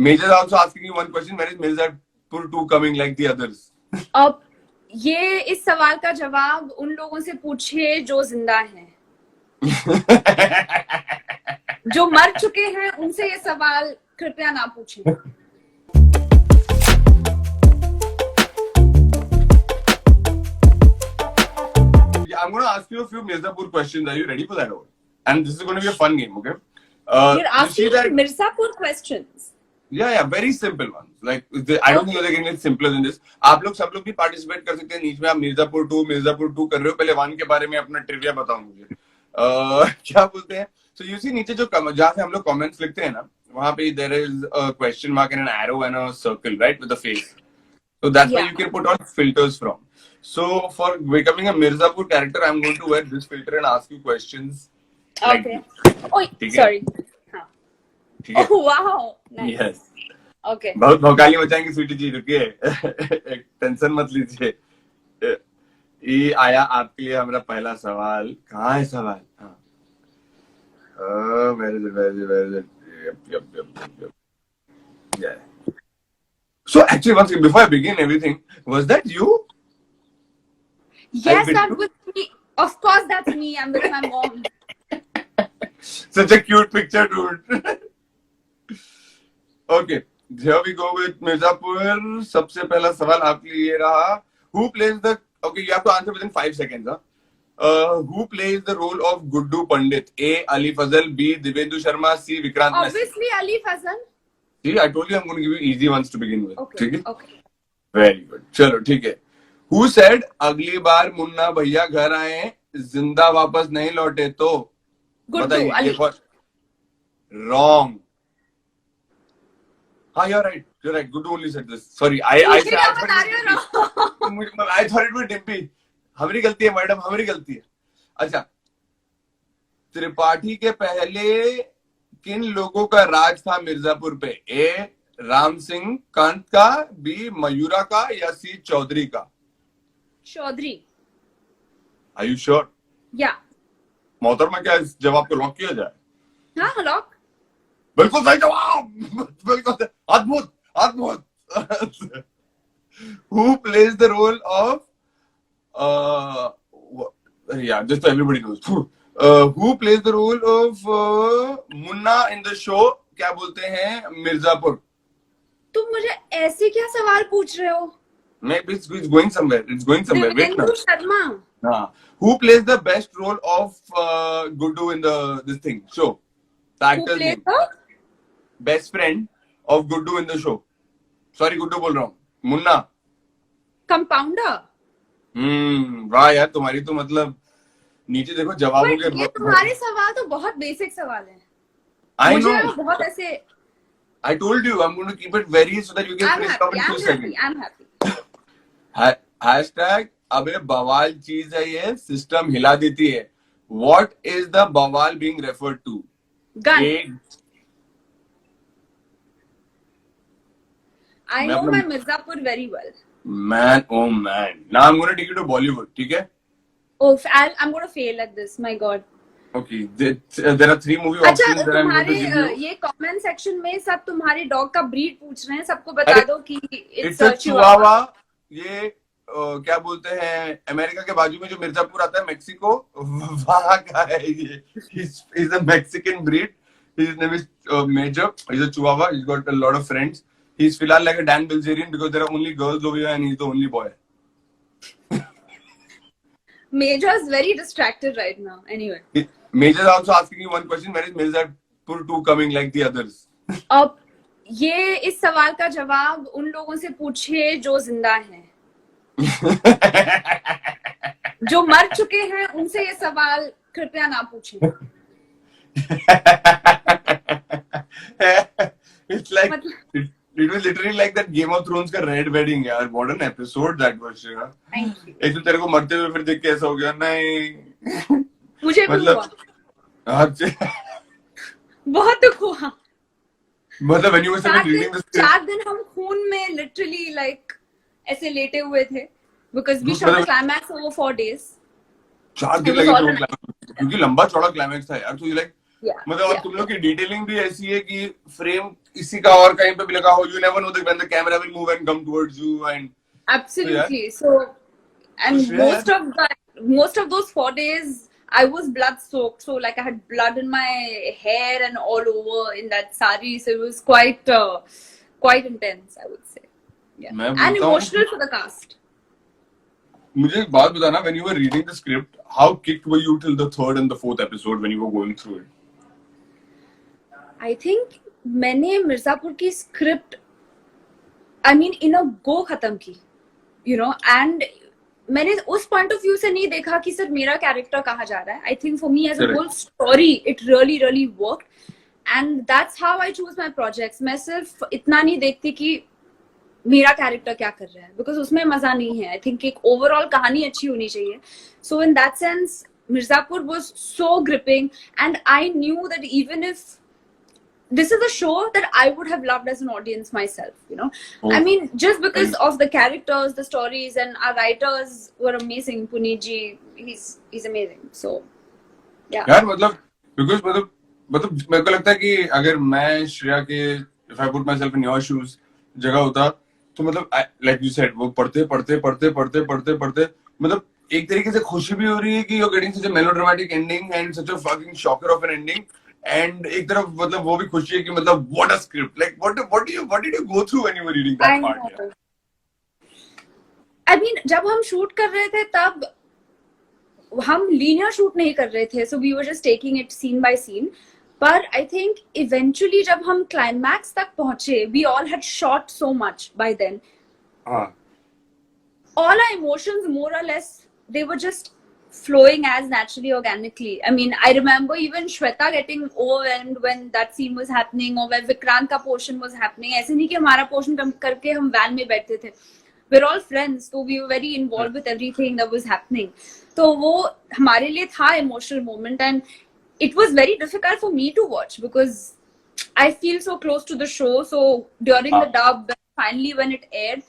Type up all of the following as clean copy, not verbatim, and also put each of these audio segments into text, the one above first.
Major is also asking you one question. When is Mirzapur 2 coming like the others? अब ये इस सवाल का जवाब उन लोगों से पूछिए जो जिंदा हैं। जो मर चुके हैं उनसे ये सवाल कृपया ना पूछें। I'm going to ask you a few Mirzapur questions. Are you ready for that? And this is going to be a fun game, okay? You're asking Mirzapur questions. Yeah, very simple ones. Like I don't think you're getting it simpler than this. आप लोग सब लोग भी participate कर सकते हैं. नीचे में आप मिर्जापुर 2 कर रहे हो. पहले 1 के बारे में अपना ट्रिविया बताओ मुझे. क्या बोलते हैं? So you see नीचे जो जहाँ से हम लोग comments लिखते हैं ना, वहाँ पे there is a question mark and an arrow and a circle, right, with a face. So that's where you can put on filters from. So for becoming a Mirzapur character, I'm going to wear this filter and ask you questions. Okay. Oh, sorry. Oh wow. Nice. Yes. Okay. बहुत भौकाली मचाएंगे स्वीटी जी, रुकिए. Tension मत लीजिए. ये आया आपके लिए हमारा पहला सवाल. कहाँ है सवाल? हाँ. Where is it? Yep. Yeah. So actually, once before I begin everything, was that you? Yes, that was me. Of course, that's me. I'm with my mom. Such a cute picture, dude. Okay, here we go with Mirzapur. सबसे पहला सवाल आपके लिए रहा. Who plays the? Okay, you have to answer within 5 seconds. Who plays the role of Guddu Pandit? A. Ali Fazal. B. Divendu Sharma. C. Vikrant Massey. Obviously, Ali Fazal. See, I told you I'm going to give you easy ones to begin with. Okay. Very good. चलो ठीक है. Who said अगली बार मुन्ना भैया घर आए जिंदा वापस नहीं लौटे तो? Guddu Ali. Wrong. You're right. Guddu only said this. Sorry, I thought it was Dimpy. हमारी गलती है मैडम, हमारी गलती है. अच्छा, त्रिपाठी के पहले किन लोगों का राज था मिर्जापुर पे? ए. राम सिंह कांत का, बी. मयूरा का, या सी. चौधरी का? Chaudhary. Are you sure? Yeah. मोहतरमा, क्या इस जवाब को लॉक किया जाए? हाँ, लॉक. बिल्कुल सही जवाब. बिल्कुल अद्भुत. Who plays the role of just so everybody knows. Who plays the role of Munna in the show? क्या बोलते हैं मिर्जापुर? तुम मुझे ऐसे क्या सवाल पूछ रहे हो? Maybe it's going somewhere. Wait now. Sharma. Who plays the best role of Guddu in this thing show? The actor's name. Best friend of Guddu in the show. Sorry, Guddu बोल रहा हूँ. मुन्ना. Compounder. वाह यार, तुम्हारी तो मतलब नीचे देखो जवाबों के. ये तुम्हारे सवाल तो बहुत बेसिक सवाल हैं. I know. बहुत ऐसे. I told you I'm going to keep it very so that you can finish up in 2 seconds. I'm happy. Hashtag अबे बवाल चीज है ये, सिस्टम हिला देती है. What is the बवाल being referred to? Gun. I know my Mirzapur very well. Man, oh man. Now I'm going to take you to Bollywood, ठीक है? Oh, I'm going to fail at this. My God. Okay, there are 3 movie options that I'm going to give you. ये comment section में सब तुम्हारे dog का breed पूछ रहे हैं. सबको बता दो कि it's a Chihuahua. ये क्या बोलते हैं अमेरिका के बाजू में जो मिर्जापुर आता है मेक्सिको, वहाँ का है ये. He's a Mexican breed. His name is Major. He's a Chihuahua. He's got a lot of friends. He's फिलहाल like a Dan Bilzerian because there are only girls over here and he's the only boy. Major is very distracted right now. Anyway. Major is also asking you one question. When is Mirzapur 2 coming like the others? अब ये इस सवाल का जवाब उन लोगों से पूछिए जो जिंदा हैं. जो मर चुके हैं उनसे ये सवाल कृपया ना पूछें. It's like it was literally like that Game of Thrones का Red Wedding यार. What an episode that was. Thank you. एक तो तेरे को मरते हुए फिर देख के ऐसा हो गया. नहीं मुझे मतलब बहुत दुख हुआ. मतलब when you were reading the script, 4 दिन हम खून में literally like ऐसे लेटे हुए थे because we shot the climax over 4 days. 4 दिन लगे क्योंकि लंबा चौड़ा क्लाइमैक्स था यार. तो like Yeah, मतलब और yeah, तुम लोग की डिटेलिंग भी ऐसी है कि फ्रेम इसी का और कहीं पे भी लगा हो, you never know that when the camera will move and come towards you and तो यार absolutely. So, तो and श्रेया यार most of those 4 days, I was blood soaked. So, like, I had blood in my hair and all over in that sari. So it was quite intense, I would say. Yeah, मैं and बोलता हूँ कि emotional for the cast. मुझे एक बात बताना, when you were reading the script, how kicked were you till the third and the fourth episode when you were going through it? I think मैंने मिर्जापुर की script I mean in a go खत्म की, you know, and मैंने उस point of view से नहीं देखा कि सर मेरा कैरेक्टर कहाँ जा रहा है. I think for me as a whole story it really work, and that's how I choose my projects. मैं सिर्फ इतना नहीं देखती कि मेरा कैरेक्टर क्या कर रहा है, बिकॉज उसमें मजा नहीं है. आई थिंक एक ओवरऑल कहानी अच्छी होनी चाहिए. So in that sense Mirzapur was so gripping, and I knew that even if this is a show that I would have loved as an audience myself, you know. I mean, just because of the characters, the stories, and our writers were amazing. Puneet ji, he's amazing. So, yeah. यार मतलब because मतलब मेरे को लगता है कि अगर मैं श्रेया के if I put myself in your shoes जगह होता तो मतलब like you said वो पढ़ते मतलब एक तरीके से खुशी भी हो रही है कि you're getting such a melodramatic ending and such a fucking shocker of an ending. And एक तरफ मतलब वो भी खुशी है कि मतलब what a script, like what did you go through when you were reading that part? Yeah. I mean, जब हम शूट कर रहे थे तब हम लीनियर शूट नहीं कर रहे थे, so we were just taking it scene by scene. पर I think eventually जब हम climax तक पहुंचे, we all had shot so much by then. All our emotions more or less they were just flowing as naturally, organically. I mean, I remember even Shweta getting overwhelmed when that scene was happening, or when Vikrant का portion was happening. ऐसे नहीं कि हमारा portion करके हम van में बैठते थे. We're all friends, so we were very involved with everything that was happening. तो वो हमारे लिए था emotional moment, and it was very difficult for me to watch because I feel so close to the show. So during the dub, finally when it aired,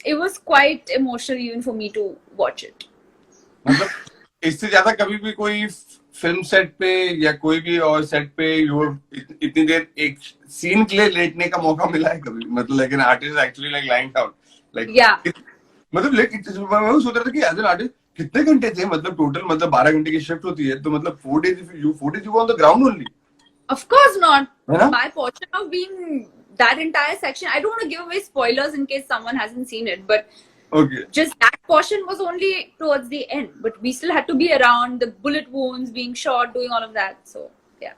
it was quite emotional even for me to watch it. मतलब इससे ज्यादा कभी भी कोई film set पे या कोई भी और सेट पे इतनी देर एक सीन के लिए लेटने का मौका मिला है कभी? मतलब like an artist actually like lying down like मतलब मैं सोच रहा था कि एज एन आर्टिस्ट कितने घंटे थे, मतलब टोटल मतलब 12 घंटे की शिफ्ट होती है तो मतलब 4 days you were on the ground only. Of course not. My portion of being that entire section, I don't want to give away spoilers in case someone hasn't seen it, but okay, just that portion was only towards the end, but we still had to be around, the bullet wounds, being shot, doing all of that. So yeah.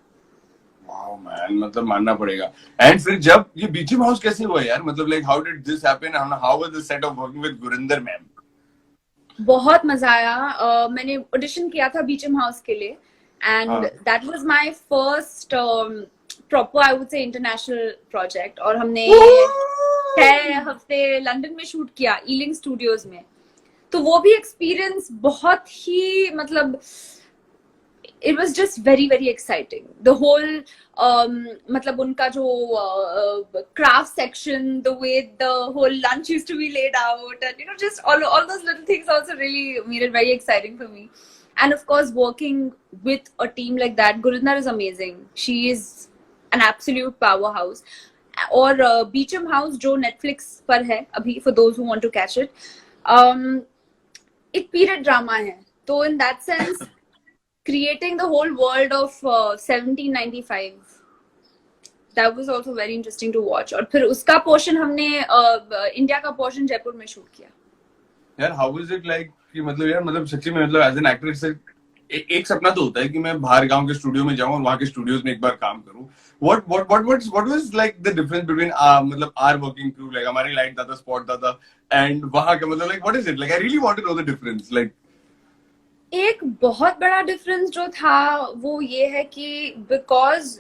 Wow man, मतलब मानना पड़ेगा. And फिर जब ये बीचम house कैसे हुआ यार? मतलब like how did this happen and how was the set of working with Gurinder ma'am? बहुत मजा आया. मैंने ऑडिशन किया था बीचम हाउस के लिए, and that was my first proper, I would say, international project. और हमने 6 हफ्ते लंदन में शूट किया, ईलिंग स्टूडियोज में. तो वो भी एक्सपीरियंस बहुत ही मतलब it was just very exciting. The whole मतलब उनका जो craft section, the way the whole lunch used to be laid out, and you know, just all those little things also really made it very exciting for me. And of course, working with a team like that, Gurinder is amazing. She is an absolute powerhouse. और बीचम house जो Netflix पर है अभी, for those who want to catch it, एक period drama है. तो in that sense, creating the whole world of 1795, that was also very interesting to watch. और फिर उसका पोर्शन हमने इंडिया का पोर्शन जयपुर में शूट किया. यार how was it like कि मतलब यार मतलब सच्ची में मतलब एज एन एक्टर एक सपना तो होता है कि मैं बाहर गांव के स्टूडियो में जाऊं और वहां के स्टूडियोज में एक बार काम करूं. What was like the difference between मतलब our working crew, like हमारी लाइट दादा स्पॉट दादा and वहां का मतलब like what is it like? I really want to know the difference. Like एक बहुत बड़ा डिफरेंस जो था वो ये है कि बिकॉज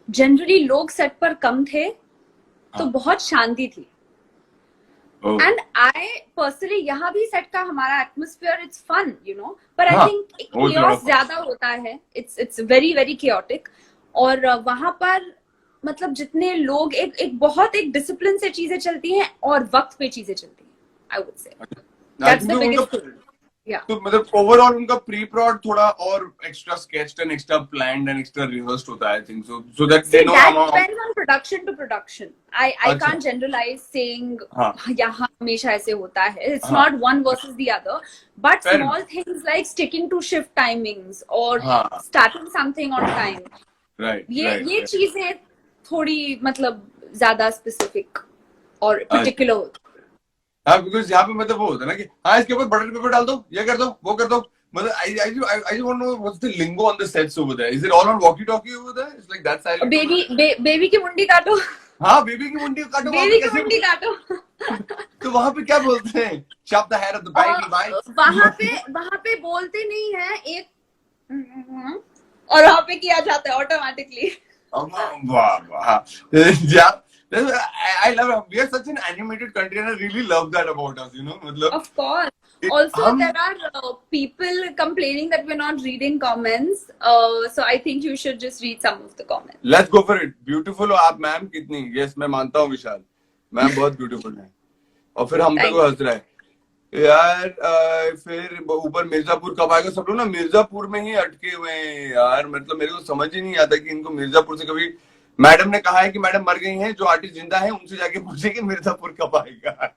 जनरली लोग सेट पर कम थे तो बहुत शांति थी. एंड आई पर्सनली यहाँ भी सेट का हमारा atmosphere it's fun, you know, पर आई थिंक केओस ज्यादा होता है. It's very chaotic. और वहां पर मतलब जितने लोग एक बहुत एक डिसिप्लिन से चीजें चलती हैं और वक्त पे चीजें चलती हैं. I would say that's the biggest. Yeah. तो मतलब ओवरऑल उनका प्री प्रोड थोड़ा और extra sketched and extra planned and extra rehearsed होता है I think so that See, they know that amount. depends on production to production. I अच्छा. can't generalize saying हाँ. यहाँ हमेशा ऐसे होता है. It's हाँ. not one versus the other. But Fair small enough. things like sticking to shift timings or हाँ. starting something on time. Right. ये Right. ये right. चीजें थोड़ी मतलब ज्यादा specific और particular होती. हाँ, बिकॉज यहाँ पे मतलब वो होता है ना कि हाँ इसके ऊपर बटर पेपर डाल दो, ये कर दो, वो कर दो. मतलब I just want to know what's the lingo on the sets over there. Is it all on walkie talkie over there? It's like that silent. Baby की मुंडी काटो. हाँ, बेबी की मुंडी काटो. बेबी की मुंडी काटो. तो वहाँ पे क्या बोलते हैं? Chop the head of the baby, bye. वहाँ पे बोलते नहीं है एक और वहाँ पे किया जाता है ऑटोमेटिकली. वाह वाह. Yeah. I love it. We are such an animated country and I really love that about us, you know. मतलब, of course. Also, there are people complaining that we're not reading comments. So I think you should just read some of the comments. Let's go for it. Beautiful हो आप ma'am कितनी? Yes, मैं मानता हूँ विशाल. Ma'am बहुत beautiful है. और फिर हम पे को हंस रहा है. यार फिर ऊपर मिर्जापुर कब आएगा? सब लोग ना मिर्जापुर में ही अटके हुए हैं यार. मतलब मेरे को समझ ही नहीं आता कि इनको मिर्जापुर से कभी. मैडम ने कहा है कि मैडम मर गई हैं, जो आर्टिस्ट जिंदा है उनसे जाके पूछे कि मिर्जापुर कब आएगा.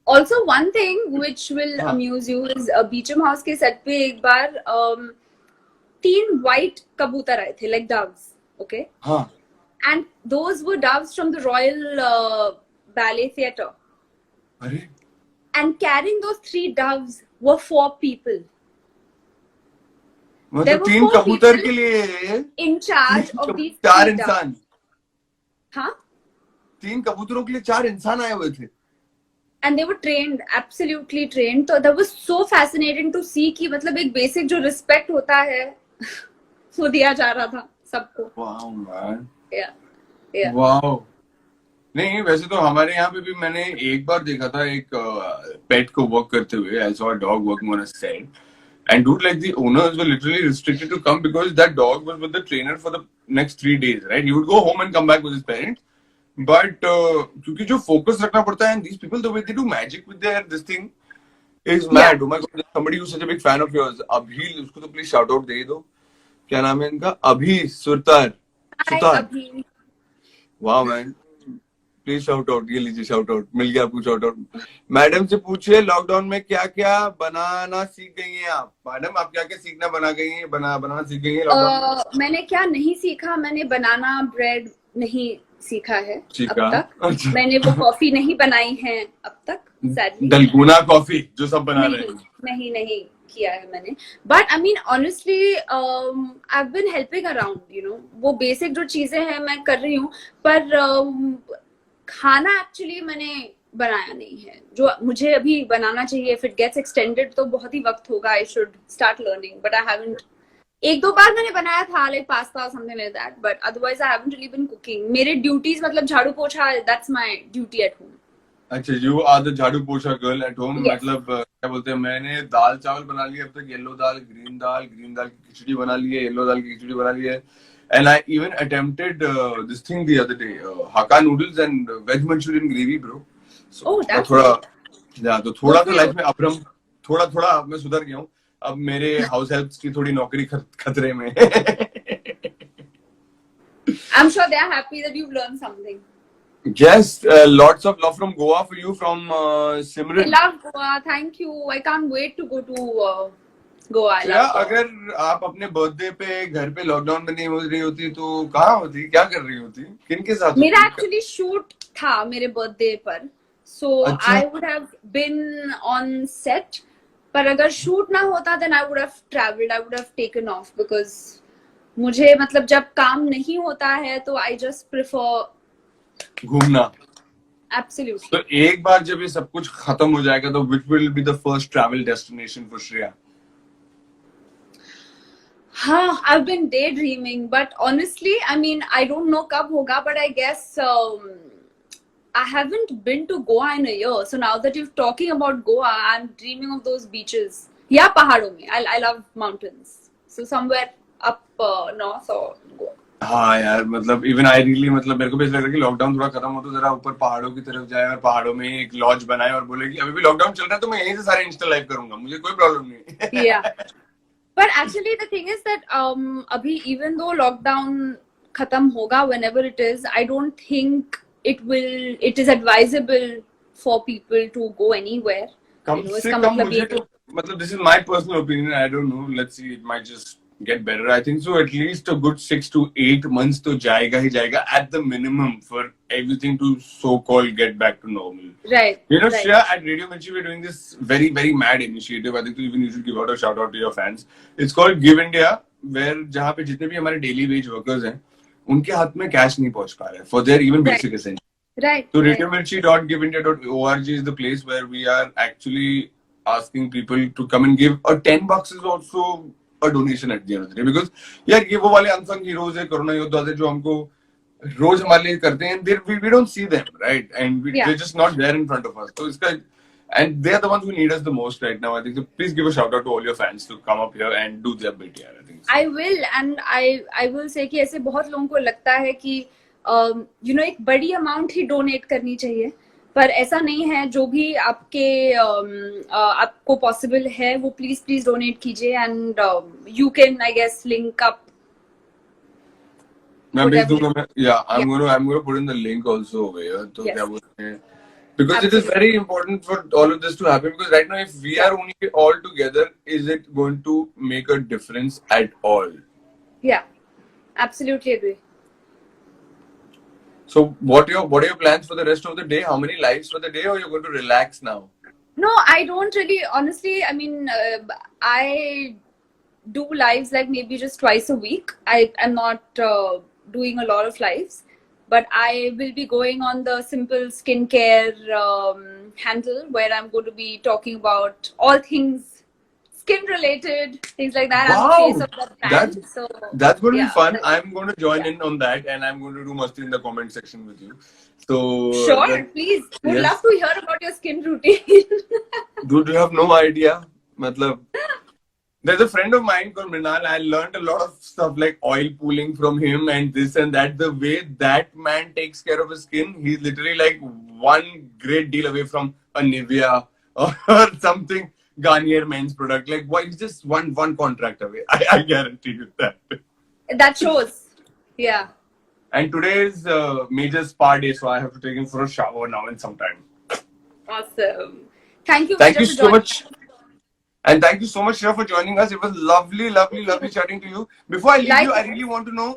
Also, one thing which will amuse you is Beecham House के सेट पे एक बार 3 white कबूतर आए थे, like doves, okay? हाँ. And those were doves from the Royal Ballet Theatre. अरे. And carrying those 3 doves were 4 people. मतलब 3 कबूतर के लिए in charge of these 4 3 इंसान. हाँ. 3 कबूतरों के लिए 4 इंसान आए हुए थे. And they were trained, absolutely trained. तो that was so fascinating to see कि मतलब एक basic जो respect होता है वो दिया जा रहा था सबको. Wow man. Yeah. Yeah. Wow. नहीं वैसे तो हमारे यहाँ पे भी मैंने एक बार देखा था एक पेट को वर्क करते हुए. I saw a dog working on a set. And dude, like the owners were literally restricted to come because that dog was with the trainer for the next 3 days, right? He would go home and come back with his parents. But क्योंकि जो focus रखना पड़ता है, and these people the way they do magic with their this thing is mad. Yeah. Oh my God, somebody who's such a big fan of yours. अभी उसको तो please shout out दे दो. क्या नाम है इनका? अभी सुरतार. अभी. Wow man. Please shout out. ये लीजिए शाउट आउट. मिल गया आपको शाउट आउट. मैडम से पूछिए लॉकडाउन में क्या क्या बनाना सीख गई हैं आप. मैडम आप क्या क्या सीखना बना गई हैं, बनाना सीख गई हैं लॉकडाउन? मैंने क्या नहीं सीखा. मैंने बनाना ब्रेड नहीं सीखा है अब तक. अच्छा. मैंने वो कॉफी नहीं बनाई है अब तक. दलगुना कॉफी जो सब बना रहे हैं. नहीं किया है मैंने. But I mean honestly I have been helping around, you know. वो बेसिक जो चीजें हैं मैं कर रही हूँ. पर खाना एक्चुअली मैंने बनाया नहीं है जो मुझे अभी बनाना चाहिए. इफ इट गेट्स एक्सटेंडेड तो बहुत ही वक्त होगा. I should start learning but I haven't. 1-2 बार मैंने बनाया था लाइक पास्ता और something like that. But otherwise I haven't really been cooking. मेरे ड्यूटीज मतलब झाड़ू पोछा, that's my duty at home. अच्छा, you are the jhadu pocha girl at home. मतलब क्या बोलते हैं, मैंने दाल चावल बना लिए अब तक. येलो दाल, ग्रीन दाल की खिचड़ी बना ली है, येलो दाल की खिचड़ी बना ली है. And I even attempted this thing the other day, Hakka noodles and veg Manchurian gravy, bro. So, oh, that's तो थोड़ा तो लाइफ में अब थोड़ा मैं सुधर गया हूँ. अब मेरे हाउस हेल्प की थोड़ी नौकरी खतरे में. I'm sure they are happy that you've learned something. Yes, lots of love from Goa for you from Simran. I love Goa. Thank you. I can't wait to go to Goa. अगर आप अपने birthday पे घर पे lockdown में नहीं हो रही होती तो कहाँ होती, क्या कर रही होती, किनके साथ? मेरा एक्चुअली शूट था मेरे बर्थडे पर. So I would have been on set. पर अगर शूट ना होता then I would have travelled. I would have taken off because मुझे मतलब जब काम नहीं होता है तो आई जस्ट प्रेफर घूमना. एब्सोल्युटली. तो एक बार जब ये सब कुछ खत्म हो जाएगा तो which will be the first travel destination for Shreya? हाँ, I've been daydreaming, but honestly, I mean, I don't know कब होगा, but I guess I haven't been to Goa in a year. So now that you're talking about Goa, I'm dreaming of those beaches. Yeah, पहाड़ों में. I love mountains. So somewhere up north or Goa. हाँ यार, मतलब even I really, मतलब मेरे को भी ऐसा लग रहा है कि लॉकडाउन थोड़ा खत्म हो तो जरा ऊपर पहाड़ों की तरफ जाए और पहाड़ों में एक लॉज बनाए और बोले कि अभी भी लॉकडाउन चल रहा है तो मैं यहीं से सारे इंस्टा लाइव करूंगा, मुझे कोई प्रॉब्लम नहीं। Yeah. But actually, the thing is that abhi, even though lockdown khatam hoga whenever it is, I don't think it is advisable for people to go anywhere. कम से इसका कम मतलब मुझे ये तो, मतलब this is my personal opinion, I don't know, let's see, it might just get better. I think so. At least a good 6 to 8 months तो जाएगा ही जाएगा at the minimum for everything to so-called get back to normal. Right. You know, right. Shreya, at Radio Mirchi, we're doing this very, very mad initiative. I think even you should give out a shout out to your fans. It's called Give India, where जहाँ पे जितने भी हमारे daily wage workers हैं, उनके हाथ में cash नहीं पहुँच पा रहे हैं for their even Right. basic essentials. Right. So right. radiomirchi.giveindia.org is the place where we are actually asking people to come and give. Or $10 is also a donation at the end of the day, because यार ये वो वाले unsung heroes है, corona योद्धा है जो हमको रोज हमारे लिए करते हैं, we don't see them, right? And Yeah. they're just not there in front of us. So इसका, and they are the ones who need us the most right now. I think so. Please give a shout out to all your fans to come up here and do their bit here. I think so. I will, and I will say कि ऐसे बहुत लोगों को लगता है कि एक बड़ी अमाउंट ही डोनेट करनी चाहिए, पर ऐसा नहीं है. जो भी आपको पॉसिबल है वो प्लीज डोनेट कीजिए, and you can I guess link up. मैं भेज दूंगा मैं. Yeah, I'm gonna put in the link also over here. तो क्या बोलते हैं? Because it is very important for all of this to happen. Because right now, if we are only all together, is it going to make a difference at all? Yeah, absolutely agree. So, what are your plans for the rest of the day? How many lives for the day, or you're going to relax now? No, I don't really. Honestly, I mean, I do lives like maybe just twice a week. I'm not doing a lot of lives, but I will be going on the simple skincare handle where I'm going to be talking about all things skin related, things like that. Wow, I'm the face of that brand. That's going to be fun. Yeah. I'm going to join in on that, and I'm going to do masti in the comment section with you. So sure, please. Would yes. love to hear about your skin routine. Dude, you have no idea. Matlab, there's a friend of mine called Mrinal. I learned a lot of stuff like oil pooling from him and this and that. The way that man takes care of his skin, he's literally like one great deal away from a Nivea or something Garnier men's product. Like, why? He's just one contract away. I guarantee you that. That shows. Yeah. And today is major spa day, so I have to take him for a shower now in some time. Awesome. Thank you. Thank you so much. And thank you so much, Shreya, for joining us. It was lovely chatting to you. Before I leave you, I really want to know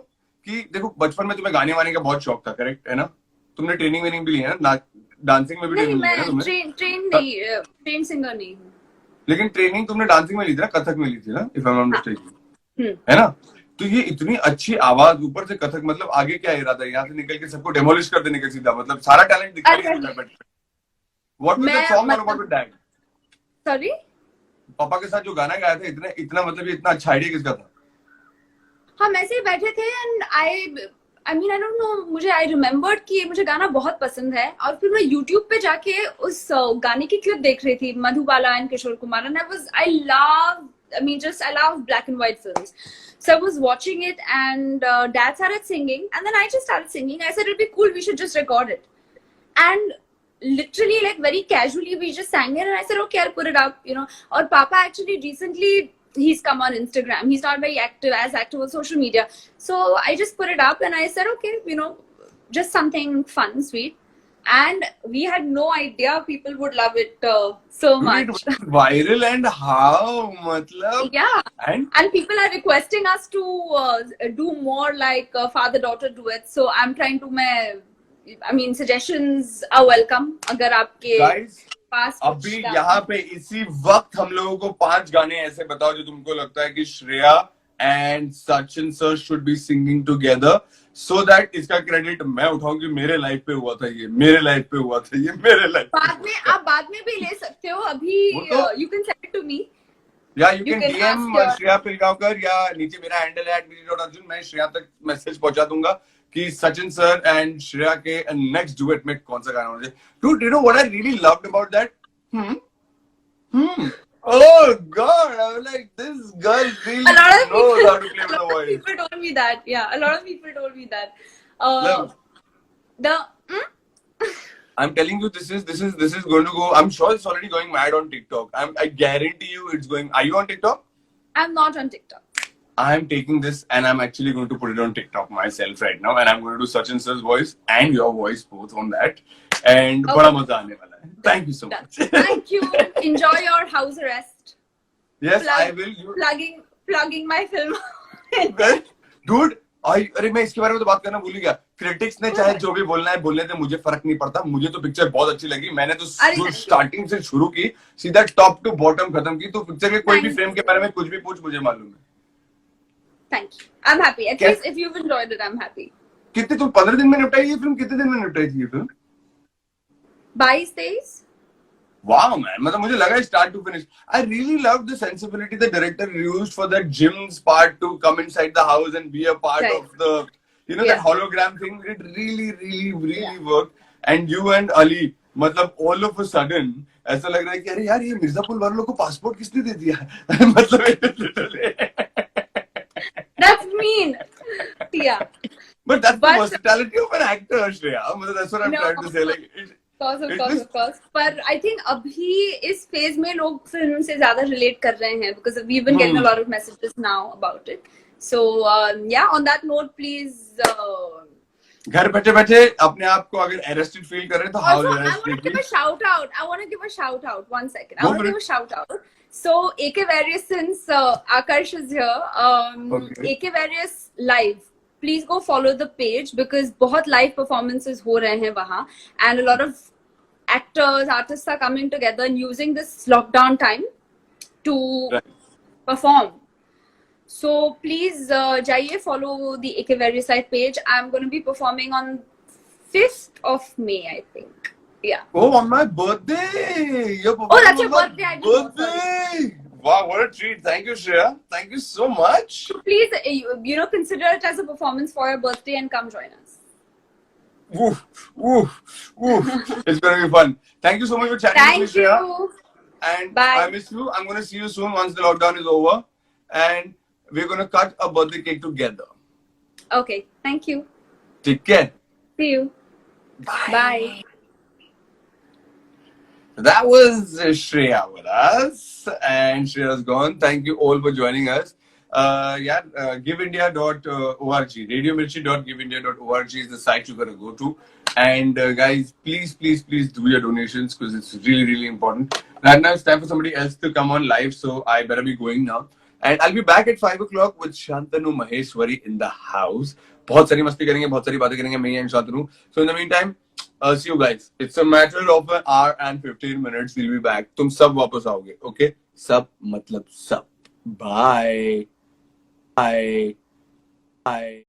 कि देखो बचपन में तुम्हें गाने वाने का बहुत शौक था, करेक्ट है ना? तुमने ट्रेनिंग भी ली है ना? डांसिंग में भी ट्रेनिंग ली है ना तुमने? ट्रेन सिंगर नहीं हूँ. लेकिन ट्रेनिंग तुमने डांसिंग में ली थी ना, कथक में ली थी ना, if I am not mistaken, है ना? तो ये इतनी अच्छी आवाज, ऊपर से कथक, मतलब आगे क्या इरादा है? यहाँ से निकल के सबको डेमोलिश कर देने का सीधा, मतलब सारा टैलेंट दिखा दिया. What was the song about your dad? Sorry, पापा के साथ जो गाना गाया था, इतना मतलब ये इतना अच्छा आइडिया किसका था? हम ऐसे ही बैठे थे and I mean I don't know, मुझे आई रिमेम्बर्ड कि मुझे गाना बहुत पसंद है, और फिर मैं यूट्यूब पे जाके उस गाने की क्लिप देख रही थी, Madhubala and Kishore Kumar, and I love black and white films. So I was watching it, and dad started singing, and then I just started singing. I said it'd be cool, we should just record it. And literally, like very casually, we just sang it, and I said, okay, I'll put it up, Or Papa actually recently, he's come on Instagram. He's not very active on social media. So I just put it up, and I said, okay, just something fun, sweet. And we had no idea people would love it so much. It went viral, and how, matlab? Yeah. And people are requesting us to do more like father-daughter duets. So I'm trying to, suggestions are welcome. अगर आपके पास अभी यहाँ पे इसी वक्त हम लोगों को 5 गाने ऐसे बताओ जो तुमको लगता है कि Shreya and Sachin sir should be singing together, so that इसका क्रेडिट मैं उठाऊंगी. मेरे लाइफ पे हुआ था ये, मेरे लाइफ पे हुआ था ये, मेरे लाइफ पे. आप बाद में भी ले सकते हो. अभी you can send it to me. या you can DM Shreya Pilgaonkar, या नीचे मेरा हैंडल है @miri.arjun. मैं श्रेया तक मैसेज पहुंचा दूंगा कि सचिन सर एंड श्रेया के नेक्स्ट डुएट में कौन सा गाना होना चाहिए. Dude, you know what I really loved about that? Oh God! I was like, this girl really A lot of knows people, how to play a with the lot of voice. people told me that. Yeah, a lot of people told me that. Love. The mm, I'm telling you, this is going to go. I'm sure it's already going mad on TikTok. I guarantee you, it's going. Are you on TikTok? I'm not on TikTok. I'm taking this and I'm actually going to put it on TikTok myself right now, and I'm going to do Sachin sir's voice and your voice both on that, and Okay. बड़ा मजा आने वाला है. Thank you so Done. much. Thank you. Enjoy your house arrest. Yes, Plug- I will. Plugging my film. Dude, अरे मैं इसके बारे में तो बात करना भूल ही गया. क्रिटिक्स ने चाहे जो भी बोलना है बोलने दे, मुझे फर्क नहीं पड़ता. मुझे तो पिक्चर बहुत अच्छी लगी. मैंने तो जो स्टार्टिंग से शुरू की सीधा टॉप टू बॉटम खत्म की. तो पिक्चर के कोई भी फ्रेम के बारे में कुछ भी पूछ, मुझे मालूम है. Thank you. I'm happy. At least if you've enjoyed it, I'm happy. कितने तुम 15 दिन में निपटाई ये फिल्म? कितने दिन में निपटाई थी ये फिल्म? 22 days. Wow, man. मतलब मुझे लगा start to finish. I really loved the sensibility the director used for that Jim's part to come inside the house and be a part Right. of the, you know, that hologram thing. It really worked. And you and Ali, मतलब all of a sudden ऐसा लग रहा है कि अरे यार ये मिर्जापुर वालों को पासपोर्ट किसने दे दिया? मतलब That's mean. Yeah. But that's the versatility of an actor, Shreya. मतलब that's what I'm trying to say. Like, Of course. पर I think अभी इस phase में लोग फिल्म से ज़्यादा relate कर रहे हैं because we've been getting a lot of messages now about it. So yeah, on that note, please. घर बैठे बैठे अपने आप को अगर arrested feel कर रहे हैं तो how Also, I arrest want to give a shout out. I want to give a shout out. 1 second. I Go want for to give it. a shout out. So AK Various, since Akash is here, Okay. AK Various live. Please go follow the page because बहुत live performances हो रहे हैं वहाँ, and a lot of actors, artists are coming together and using this lockdown time to Right. perform. So please जाइए follow the AK Various live page. I'm going to be performing on 5th of May, I think. Yeah. Oh, on my birthday! You're Oh, that's your performing on my birthday. I didn't know, birthday! Wow, what a treat! Thank you, Shreya. Thank you so much. So please, you know, consider it as a performance for your birthday and come join us. Woof, woof, woof. It's gonna be fun. Thank you so much for chatting with me, Thank Shreya. you. And Bye. I miss you. I'm gonna see you soon once the lockdown is over, and we're gonna cut a birthday cake together. Okay. Thank you. Take care. See you. Bye. Bye. That was Shreya with us, and Shreya's gone. Thank you all for joining us. GiveIndia.org, radiomirchi.giveindia.org is the site you gotta go to. And guys, please do your donations because it's really important. Right now it's time for somebody else to come on live, so I better be going now. And I'll be back at 5 o'clock with Shantanu Maheshwari in the house. बहुत सारी मस्ती करेंगे, बहुत सारी बातें करेंगे मैं and Shantanu. So in the meantime, see you guys. It's a matter of an hour and 15 minutes. We'll be back. तुम सब वापस आओगे, okay? सब मतलब सब. Bye. Bye. Bye.